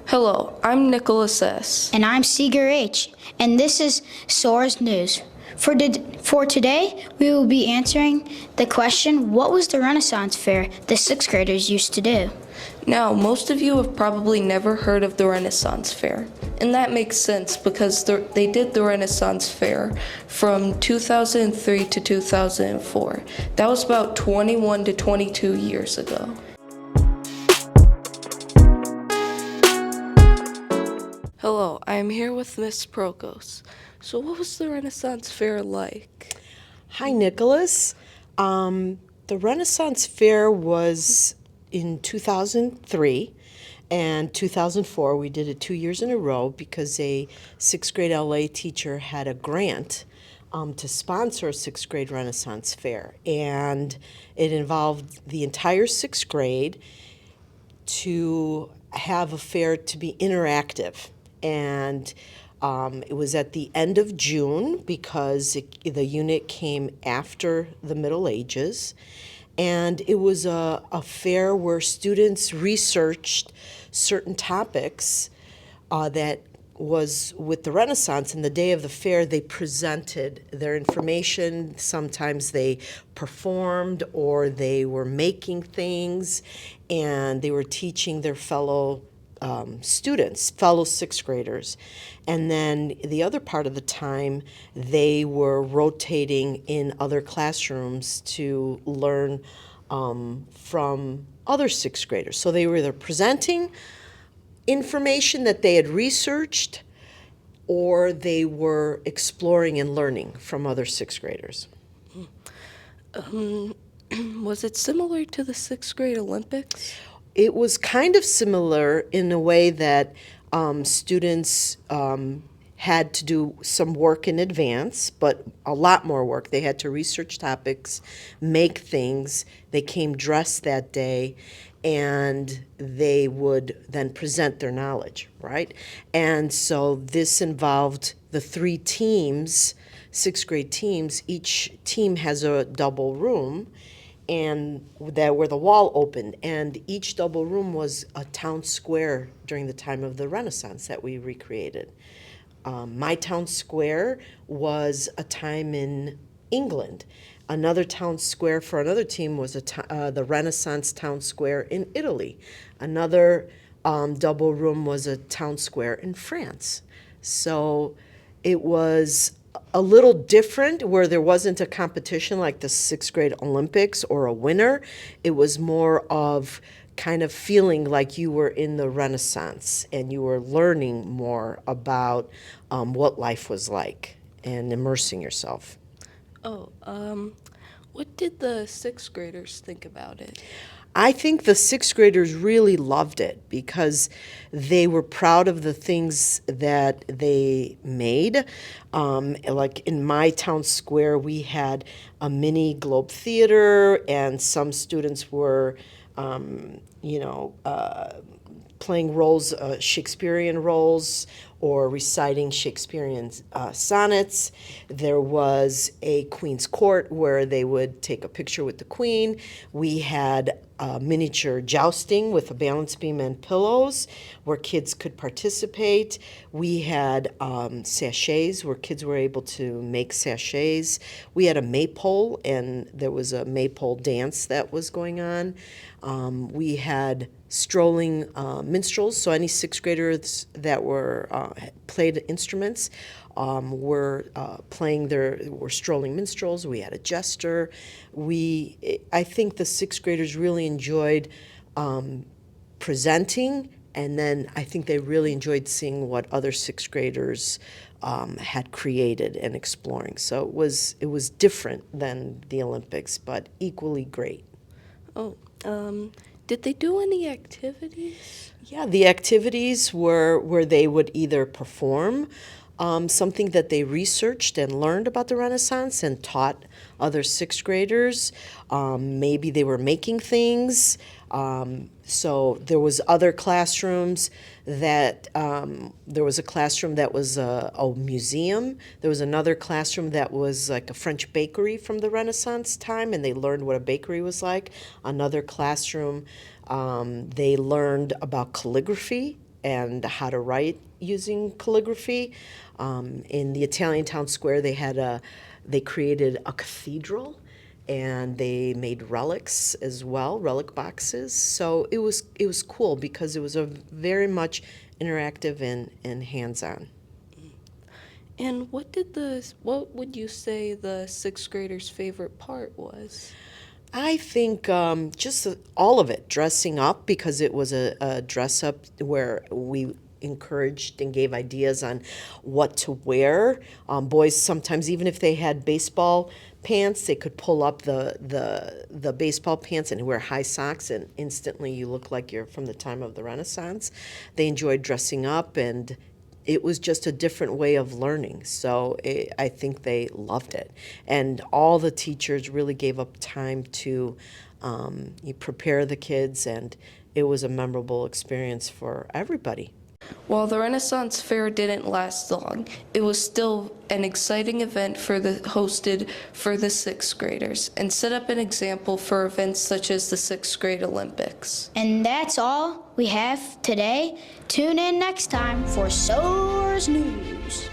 Hello, I'm Nicholas S. And I'm Seeger H. And this is SOAR's News. For today, we will be answering the question, what was the Renaissance Fair the sixth graders used to do? Now, most of you have probably never heard of the Renaissance Fair. And that makes sense because they did the Renaissance Fair from 2003 to 2004. That was about 21 to 22 years ago. Hello, I am here with Miss Prokos. So what was the Renaissance Fair like? Hi, Nicholas. The Renaissance Fair was in 2003 and 2004. We did it 2 years in a row because a sixth grade LA teacher had a grant to sponsor a sixth grade Renaissance Fair. And it involved the entire sixth grade to have a fair to be interactive. And it was at the end of June because the unit came after the Middle Ages. And it was a fair where students researched certain topics that was with the Renaissance. And the day of the fair, they presented their information. Sometimes they performed or they were making things, and they were teaching their fellow students, fellow sixth graders. And then the other part of the time, they were rotating in other classrooms to learn from other sixth graders. So they were either presenting information that they had researched, or they were exploring and learning from other sixth graders. Was it similar to the sixth grade Olympics? It was kind of similar in a way that students had to do some work in advance, but a lot more work. They had to research topics, make things. They came dressed that day, and they would then present their knowledge, right? And so this involved the three teams, sixth grade teams. Each team has a double room, and that where the wall opened, and each double room was a town square during the time of the Renaissance that we recreated. My town square was a time in England. Another town square for another team was the Renaissance town square in Italy. Another double room was a town square in France. So it was a little different, where there wasn't a competition like the sixth grade Olympics or a winner. It was more of kind of feeling like you were in the Renaissance and you were learning more about what life was like and immersing yourself. What did the sixth graders think about it? I think the sixth graders really loved it because they were proud of the things that they made. Like in my town square, we had a mini Globe Theater, and some students were, playing roles, Shakespearean roles, or reciting Shakespearean sonnets. There was a Queen's Court where they would take a picture with the Queen. We had miniature jousting with a balance beam and pillows where kids could participate. We had sachets where kids were able to make sachets. We had a maypole, and there was a maypole dance that was going on. We had strolling minstrels, so any sixth graders that were played instruments were strolling minstrels. We had a jester. I think the sixth graders really enjoyed presenting, and then I think they really enjoyed seeing what other sixth graders had created and exploring. So it was different than the Olympics, but equally great. Did they do any activities? Yeah, the activities were where they would either perform something that they researched and learned about the Renaissance and taught other sixth graders. Maybe they were making things. So there was other classrooms that, there was a classroom that was a museum. There was another classroom that was like a French bakery from the Renaissance time, and they learned what a bakery was like. Another classroom, they learned about calligraphy and how to write using calligraphy. In the Italian town square, they created a cathedral, and they made relics as well, relic boxes. So it was cool because it was a very much interactive and hands-on. And what would you say the sixth graders' favorite part was? I think just all of it, dressing up, because it was a dress up where we encouraged and gave ideas on what to wear. Boys sometimes, even if they had baseball pants, they could pull up the baseball pants and wear high socks, and instantly you look like you're from the time of the Renaissance. They enjoyed dressing up, and it was just a different way of learning. So I think they loved it. And all the teachers really gave up time to you prepare the kids, and it was a memorable experience for everybody. While the Renaissance Fair didn't last long, it was still an exciting event hosted for the sixth graders and set up an example for events such as the sixth grade Olympics. And that's all we have today. Tune in next time for Soars News.